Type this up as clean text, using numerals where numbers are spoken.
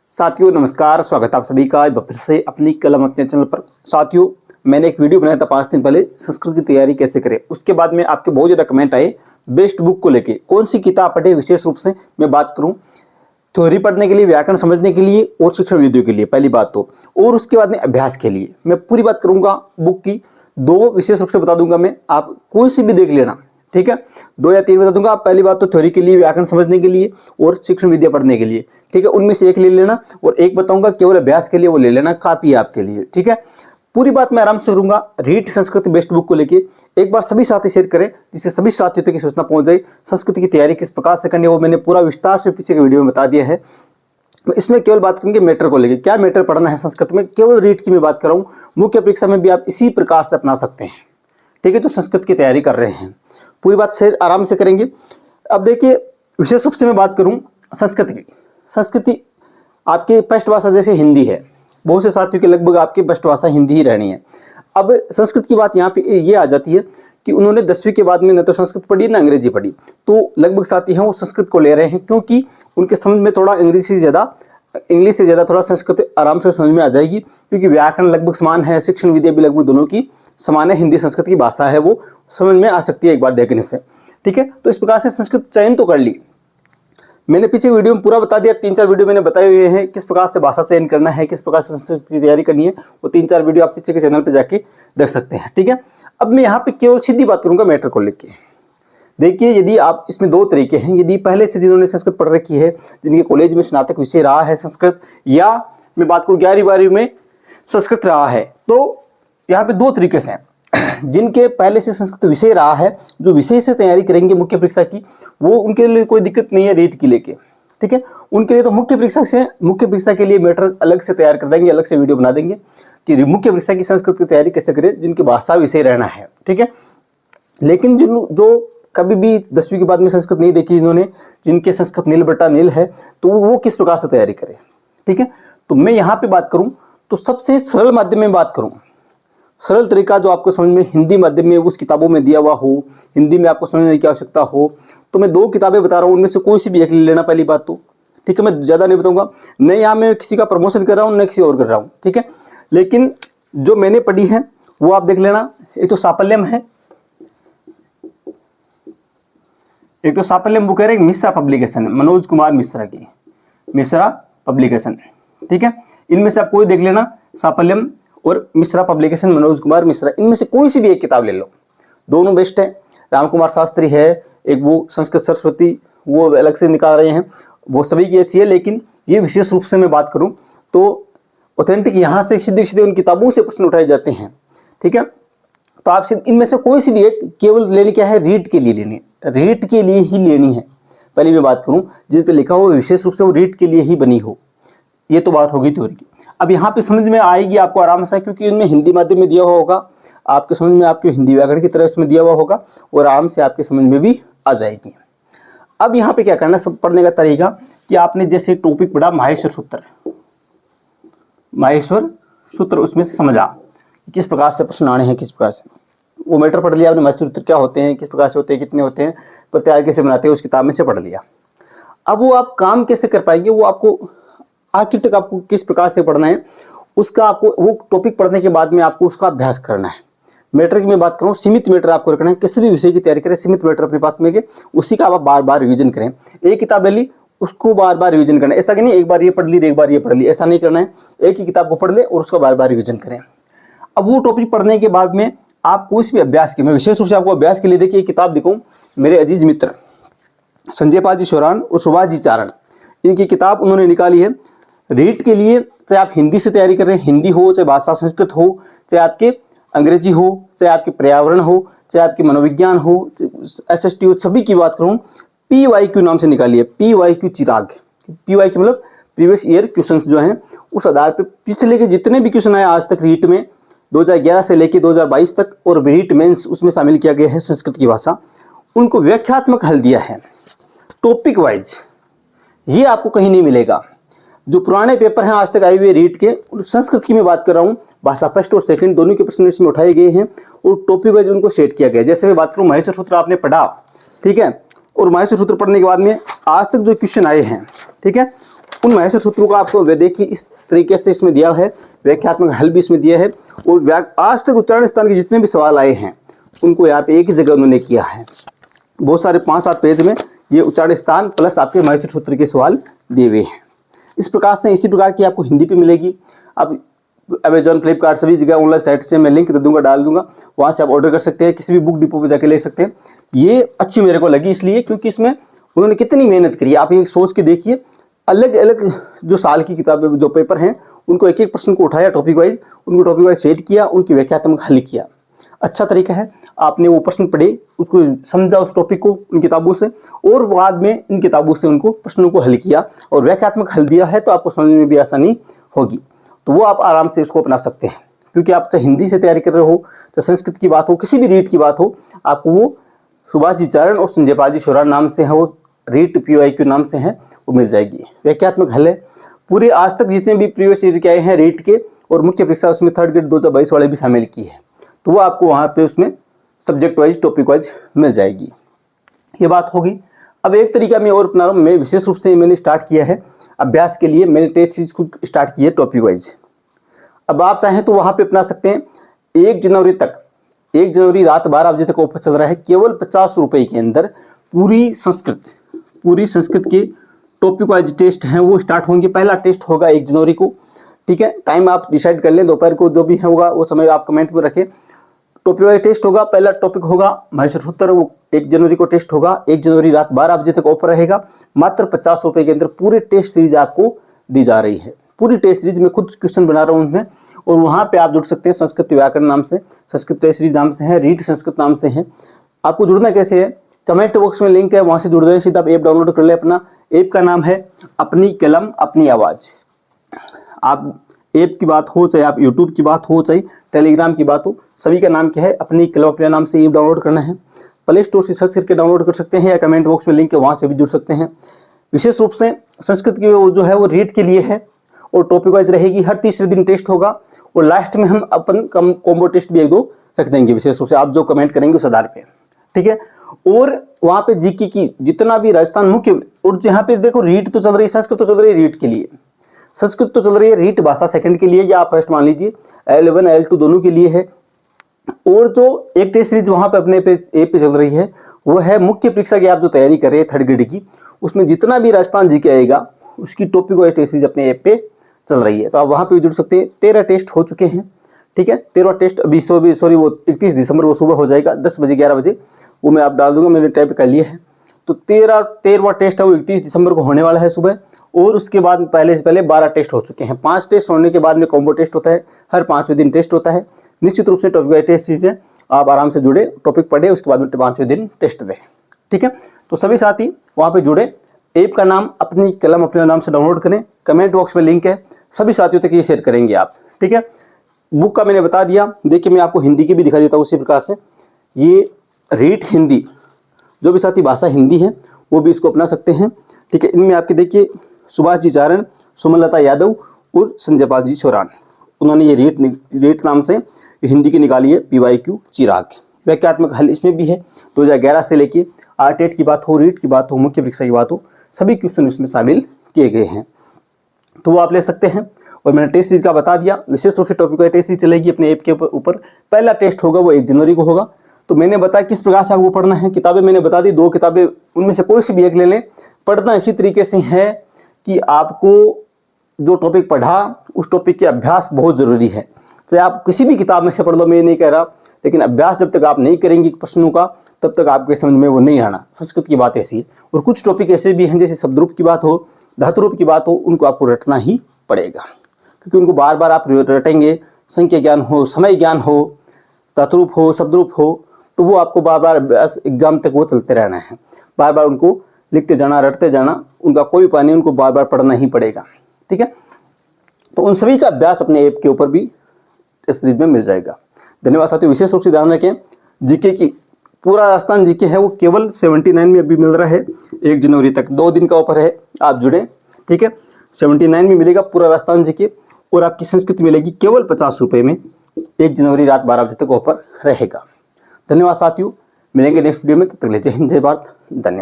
साथियों नमस्कार, स्वागत है आप सभी का एक बार फिर से अपनी कलम अपने चैनल पर। साथियों मैंने एक वीडियो बनाया था 5 दिन पहले, संस्कृत की तैयारी कैसे करें। उसके बाद में आपके बहुत ज़्यादा कमेंट आए बेस्ट बुक को लेके, कौन सी किताब पढ़े। विशेष रूप से मैं बात करूं थ्योरी पढ़ने के लिए, व्याकरण समझने के लिए और शिक्षण वीडियो के लिए पहली बात तो, और उसके बाद में अभ्यास के लिए मैं पूरी बात करूंगा। बुक की दो विशेष रूप से बता दूंगा मैं, आप कोई सी भी देख लेना, ठीक है। 2 या 3 बता दूंगा। आप पहली बात तो थ्योरी के लिए, व्याकरण समझने के लिए और शिक्षण विद्या पढ़ने के लिए, ठीक है। उनमें से एक ले लेना और एक बताऊंगा केवल अभ्यास के लिए, वो ले लेना, काफी आपके लिए, ठीक है। पूरी बात मैं आराम से करूंगा। रीड संस्कृत बेस्ट बुक को लेके एक बार सभी साथी शेयर करें, जिससे सभी साथियों तक सूचना पहुंच जाए। संस्कृत की तैयारी किस प्रकार से करनी है वो मैंने पूरा विस्तार से पीछे के वीडियो में बता दिया है। इसमें केवल बात करेंगे मैटर को लेकर, क्या मैटर पढ़ना है संस्कृत में। केवल रीड की मैं बात कर रहा हूँ, मुख्य परीक्षा में भी आप इसी प्रकार से अपना सकते हैं, ठीक है। तो संस्कृत की तैयारी कर रहे हैं, पूरी बात से आराम से करेंगे। अब देखिए विशेष रूप से मैं बात करूं संस्कृत की। संस्कृति आपकी पृष्ठ भाषा जैसे हिंदी है, बहुत से साथियों की लगभग आपकी पृष्ठ भाषा हिंदी ही रहनी है। अब संस्कृत की बात यहाँ पे ये आ जाती है कि उन्होंने 10वीं के बाद में न तो संस्कृत पढ़ी ना अंग्रेजी पढ़ी, तो लगभग साथी हैं वो संस्कृत को ले रहे हैं, क्योंकि उनके समझ में थोड़ा इंग्लिश से ज़्यादा थोड़ा संस्कृत आराम से समझ में आ जाएगी, क्योंकि व्याकरण लगभग समान है, शिक्षण विद्या भी लगभग दोनों की समान है। हिंदी संस्कृत की भाषा है, वो समझ में आ सकती है एक बार देखने से, ठीक है। तो इस प्रकार से संस्कृत चयन तो कर ली मैंने, पीछे वीडियो में पूरा बता दिया। 3-4 वीडियो मैंने बताए हुए हैं किस प्रकार से भाषा चयन करना है, किस प्रकार से संस्कृत की तैयारी करनी है। वो 3-4 वीडियो आप पीछे के चैनल पे जाके देख सकते हैं, ठीक है। अब मैं यहाँ पे केवल सीधी बात करूंगा मैटर को लेके। देखिए यदि आप, इसमें 2 तरीके हैं। यदि पहले से जिन्होंने संस्कृत पढ़ रखी है, जिनके कॉलेज में स्नातक विषय रहा है संस्कृत, या मैं बात करूँ 11वीं-12वीं में संस्कृत रहा है, तो यहाँ पे 2 तरीके से हैं। जिनके पहले से संस्कृत विषय रहा है, जो विषय से तैयारी करेंगे मुख्य परीक्षा की, वो उनके लिए कोई दिक्कत नहीं है रीड की लेके, ठीक है। उनके लिए तो मुख्य परीक्षा के लिए मैटर अलग से तैयार कर देंगे, अलग से वीडियो बना देंगे कि मुख्य परीक्षा की संस्कृत की तैयारी कैसे करें, जिनकी भाषा विषय रहना है, ठीक है। लेकिन जो कभी भी 10वीं के बाद में संस्कृत नहीं देखी इन्होंने, जिनके संस्कृत नील बट्टा नील है, तो वो किस प्रकार से तैयारी करें, ठीक है। तो मैं यहाँ पे बात करूँ तो सबसे सरल माध्यम में बात करूँ, सरल तरीका जो आपको समझ में हिंदी माध्यम में उस किताबों में दिया हुआ हो, हिंदी में आपको समझने की आवश्यकता हो, तो मैं 2 किताबें बता रहा हूँ, उनमें से कोई सी भी एक ले लेना पहली बात तो, ठीक है। मैं ज़्यादा नहीं बताऊंगा, न यहाँ मैं किसी का प्रमोशन कर रहा हूँ न किसी और कर रहा हूँ, ठीक है। लेकिन जो मैंने पढ़ी है वो आप देख लेना। एक तो साफल्यम है, एक तो साफल्यम बुक है, एक मिश्रा पब्लिकेशन, मनोज कुमार मिश्रा की, मिश्रा पब्लिकेशन, ठीक है। इनमें से आप कोई देख लेना, साफल्यम और मिश्रा पब्लिकेशन, मनोज कुमार मिश्रा, इनमें से कोई सी भी एक किताब ले लो, दोनों बेस्ट है। राम कुमार शास्त्री है एक, वो संस्कृत सरस्वती वो अलग से निकाल रहे हैं, वो सभी की अच्छी है। लेकिन ये विशेष रूप से मैं बात करूं तो ऑथेंटिक यहाँ से सीधे उन किताबों से प्रश्न उठाए जाते हैं, ठीक है। तो आप इनमें से कोई सी भी एक केवल लेनी, क्या है, रीड के लिए लेनी, रीड के लिए ही लेनी है। पहले मैं बात करूँ जिन पे लिखा हो विशेष रूप से वो रीड के लिए ही बनी हो, ये तो बात होगी थ्योरी की। अब यहाँ पे समझ में आएगी आपको आराम से, क्योंकि इनमें हिंदी माध्यम में दिया हुआ होगा, आपके समझ में आपके हिंदी व्याकरण की तरह इसमें दिया हुआ होगा और आराम से आपके समझ में भी आ जाएगी। अब यहाँ पे क्या करना है, सब पढ़ने का तरीका कि आपने जैसे टॉपिक पढ़ा माहेश्वर सूत्र, उसमें से समझा किस प्रकार से प्रश्न आने हैं, किस प्रकार से वो मैटर पढ़ लिया आपने। माहेश्वर सूत्र क्या होते हैं, किस प्रकार से होते हैं, कितने होते हैं, प्रत्याय कैसे बनाते हैं, उस किताब में से पढ़ लिया। अब वो आप काम कैसे कर पाएंगे, वो आपको आखिर तक आपको किस प्रकार से पढ़ना है, उसका आपको वो टॉपिक पढ़ने के बाद में आपको उसका अभ्यास करना है। मैटर की मैं बात करूँ, सीमित मैटर आपको रखना है। किसी भी विषय की तैयारी करें, सीमित मैटर अपने पास में के, उसी का आप बार बार रिवीजन करें। एक किताब ले ली, उसको बार बार रिवीजन करना है। ऐसा कि नहीं एक बार ये पढ़ ली एक बार ये पढ़ ली, ऐसा नहीं करना है। एक ही किताब को पढ़ ले और उसका बार बार रिवीजन करें। अब वो टॉपिक पढ़ने के बाद में आप कोई भी अभ्यास की, मैं विशेष रूप से आपको अभ्यास के लिए देखिए एक किताब दिखाऊँ, मेरे अजीज मित्र संजय पाल जी शोरान और सुभाष जी चारण, इनकी किताब उन्होंने निकाली है रीड के लिए। चाहे आप हिंदी से तैयारी कर रहे हैं, हिंदी हो, चाहे भाषा संस्कृत हो, चाहे आपके अंग्रेजी हो, चाहे आपके पर्यावरण हो, चाहे आपके मनोविज्ञान हो, SST हो, सभी की बात करूँ, PYQ नाम से निकाली है। PYQ चिराग, PYQ मतलब प्रीवियस ईयर क्वेश्चंस जो हैं, उस आधार पे पिछले के जितने भी क्वेश्चन आए आज तक रीट में 2011 से लेकर 2022 तक, और रीट मेंस उसमें शामिल किया गया है संस्कृत की भाषा, उनको व्याख्यात्मक हल दिया है टॉपिक वाइज। ये आपको कहीं नहीं मिलेगा। जो पुराने पेपर हैं आज तक आए हुए रीड के, संस्कृत की मैं बात कर रहा हूँ, भाषा फर्स्ट और सेकंड दोनों के प्रश्न इसमें उठाए गए हैं और टॉपिक वाइज उनको सेट किया गया। जैसे मैं बात करूँ माहेश्वर सूत्र आपने पढ़ा, ठीक है, और माहेश्वर सूत्र पढ़ने के बाद में आज तक जो क्वेश्चन आए हैं, ठीक है, उन माहेश्वर सूत्रों का आपको देखिए इस तरीके से इसमें दिया है, व्याख्यात्मक हल भी इसमें दिया है, और आज तक उच्चारण स्थान के जितने भी सवाल आए हैं उनको यहाँ पे एक ही जगह उन्होंने किया है। बहुत सारे 5-7 पेज में ये उच्चारण स्थान प्लस आपके माहेश्वर सूत्र के सवाल दिए हुए हैं। इस प्रकार से इसी प्रकार की आपको हिंदी पे मिलेगी। अब अमेजॉन, फ्लिपकार्ट सभी जगह ऑनलाइन साइट से मैं लिंक दे दूंगा, डाल दूंगा, वहाँ से आप ऑर्डर कर सकते हैं, किसी भी बुक डिपो पे जाके ले सकते हैं। ये अच्छी मेरे को लगी इसलिए क्योंकि इसमें उन्होंने कितनी मेहनत करी है। आप ये सोच के देखिए, अलग अलग जो साल की किताबें जो पेपर हैं उनको एक एक प्रश्न को उठाया टॉपिक वाइज, उनको टॉपिक वाइज सेट किया, उनकी व्याख्यात्मक हल किया। अच्छा तरीका है, आपने वो प्रश्न पढ़े, उसको समझा उस टॉपिक को उन किताबों से, और बाद में इन किताबों से उनको प्रश्नों को हल किया और व्याख्यात्मक हल दिया है, तो आपको समझने में भी आसानी होगी। तो वो आप आराम से इसको अपना सकते हैं, क्योंकि आप चाहे हिंदी से तैयारी कर रहे हो, चाहे संस्कृत की बात हो, किसी भी रीट की बात हो, आपको वो सुभाष जी चारण और संजय पाल जी शोरान नाम से है, वो रीट PYQ नाम से है, वो मिल जाएगी। व्याख्यात्मक हल है पूरे आज तक जितने भी प्रीवियस ईयर के आए हैं रीट के, और मुख्य परीक्षा उसमें 3rd ग्रेड 2022 वाले भी शामिल की है, तो वो आपको वहाँ पे उसमें सब्जेक्ट वाइज टॉपिक वाइज मिल जाएगी। ये बात होगी। अब एक तरीका मैं और अपना रहा हूँ, मैं विशेष रूप से मैंने स्टार्ट किया है अभ्यास के लिए, मैंने टेस्ट सीरीज को स्टार्ट की है टॉपिक वाइज। अब आप चाहें तो वहाँ पे अपना सकते हैं। 1 जनवरी तक, 1 जनवरी रात 12 बजे तक ऑफर चल रहा है। केवल 50 रुपये के अंदर पूरी संस्कृत के टॉपिक वाइज टेस्ट हैं वो स्टार्ट होंगे। पहला टेस्ट होगा 1 जनवरी को, ठीक है। टाइम आप डिसाइड कर लें, दोपहर को जो भी होगा वो समय आप कमेंट में रखें। टॉपिक वाइज टेस्ट होगा, पहला टॉपिक होगा माहेश्वर सूत्र, वो 1 जनवरी को टेस्ट होगा। 1 जनवरी रात 12 बजे तक ऑफर रहेगा। मात्र 50 रुपये के अंदर पूरे टेस्ट सीरीज आपको दी जा रही है। पूरी टेस्ट सीरीज में खुद क्वेश्चन बना रहा हूँ उसमें, और वहाँ पे आप जुड़ सकते हैं। संस्कृत व्याकरण नाम से, संस्कृत टेस्ट सीरीज नाम से है, रीट संस्कृत नाम से है। आपको जुड़ना कैसे है, कमेंट बॉक्स में लिंक है, वहाँ से जुड़ जाए, सीधा आप ऐप डाउनलोड कर ले अपना। ऐप का नाम है अपनी कलम अपनी आवाज़। आप ऐप की बात हो, चाहे आप यूट्यूब की बात हो, चाहे टेलीग्राम की बात हो, सभी का नाम क्या है, अपनी कलम अपने नाम से ऐप डाउनलोड करना है। प्ले स्टोर से सर्च करके डाउनलोड कर सकते हैं, या कमेंट बॉक्स में लिंक है, वहाँ से भी जुड़ सकते हैं। विशेष रूप से संस्कृत की जो है वो रीट के लिए है, और टॉपिक वाइज रहेगी। हर तीसरे दिन टेस्ट होगा, और लास्ट में हम अपन कॉम्बो टेस्ट भी 1-2 रख देंगे, विशेष रूप से आप जो कमेंट करेंगे उस आधार पे, ठीक है। और वहाँ पे जीके की जितना भी राजस्थान मुख्य, और यहाँ पे देखो रीट तो चल रही है, संस्कृत तो चल रही है रीट के लिए, संस्कृत तो चल रही है रीट भाषा सेकंड के लिए, या आप फर्स्ट मान लीजिए, L1 L2 दोनों के लिए है। और जो एक टेस्ट सीरीज वहाँ पे अपने ऐप पे चल रही है, वो है मुख्य परीक्षा की आप जो तैयारी कर रहे हैं 3rd ग्रेड की, उसमें जितना भी राजस्थान जीके आएगा उसकी टॉपिक वाइज टेस्ट सीरीज अपने ऐप पे चल रही है, तो आप वहाँ पे जुड़ सकते हैं। 13 टेस्ट हो चुके हैं, ठीक है। 13वां टेस्ट अभी वो 31 दिसंबर को सुबह हो जाएगा 10 बजे 11 बजे, वो मैं आप डाल दूंगा, मैंने टाइप कर लिया है। तो 13वां टेस्ट है वो 31 दिसंबर को होने वाला है सुबह, और उसके बाद पहले से पहले 12 टेस्ट हो चुके हैं। 5 टेस्ट होने के बाद में कॉम्बो टेस्ट होता है, हर 5वें दिन टेस्ट होता है। निश्चित रूप से टॉपिक वाइज टेस्ट चीज़ें आप आराम से जुड़े, टॉपिक पढ़े, उसके बाद में 5वें दिन टेस्ट दें, ठीक है। तो सभी साथी वहाँ पे जुड़े। ऐप का नाम अपनी कलम अपने नाम से डाउनलोड करें, कमेंट बॉक्स में लिंक है, सभी साथियों तक ये शेयर करेंगे आप, ठीक है। बुक का मैंने बता दिया। देखिए मैं आपको हिंदी की भी दिखा देता हूँ उसी प्रकार से। ये रीट हिंदी, जो भी साथी भाषा हिंदी है वो भी इसको अपना सकते हैं, ठीक है। इनमें आपके देखिए सुभाष जी चारण, सुमनलता यादव और संजय पाल जी शोरान, उन्होंने ये रीट नाम से हिंदी की निकाली है। PYQ चिराग। व्याख्यात्मक हल इसमें भी है। 2011 से लेके RTET की बात हो, रीट की बात हो, मुख्य परीक्षा की बात हो, सभी क्वेश्चन इसमें शामिल किए गए हैं, तो वो आप ले सकते हैं। और मैंने टेस्ट सीरीज का बता दिया। विशेष रूप से टॉपिक वाइज टेस्ट सीरीज चलेगी अपने ऐप के ऊपर। पहला टेस्ट होगा वो 1 जनवरी को होगा। तो मैंने बताया किस प्रकार से आपको पढ़ना है। किताबें मैंने बता दी, 2 किताबें, उनमें से कोई सी भी एक ले लें। पढ़ना इसी तरीके से है कि आपको जो टॉपिक पढ़ा उस टॉपिक के अभ्यास बहुत ज़रूरी है। चाहे आप किसी भी किताब में से पढ़ लो, मैं नहीं कह रहा, लेकिन अभ्यास जब तक आप नहीं करेंगे प्रश्नों का, तब तक आपके समझ में वो नहीं आना। संस्कृत की बात ऐसी है। और कुछ टॉपिक ऐसे भी हैं, जैसे शब्द रूप की बात हो, धातु रूप की बात हो, उनको आपको रटना ही पड़ेगा, क्योंकि उनको बार बार आप रटेंगे। संख्या ज्ञान हो, समय ज्ञान हो, धातु रूप हो, शब्द रूप हो, तो वो आपको बार बार एग्जाम तक वो चलते रहना है। बार बार उनको लिखते जाना, रटते जाना, उनका कोई उपाय नहीं, उनको बार बार पढ़ना ही पड़ेगा, ठीक है। तो उन सभी का अभ्यास अपने ऐप के ऊपर भी इस सीरीज में मिल जाएगा। धन्यवाद साथियों। विशेष रूप से ध्यान रखें, जीके की पूरा राजस्थान जीके है वो केवल 79 में अभी मिल रहा है। 1 जनवरी तक 2 दिन का ऑफर है, आप जुड़ें, ठीक है। 79 में मिलेगा पूरा राजस्थान जीके, और आपकी संस्कृत मिलेगी केवल 50 रुपये में। 1 जनवरी रात 12 बजे तक ऑफर रहेगा। धन्यवाद साथियों, मिलेंगे नेक्स्ट वीडियो में, तब तक के लिए जय हिंद, जय भारत, धन्यवाद।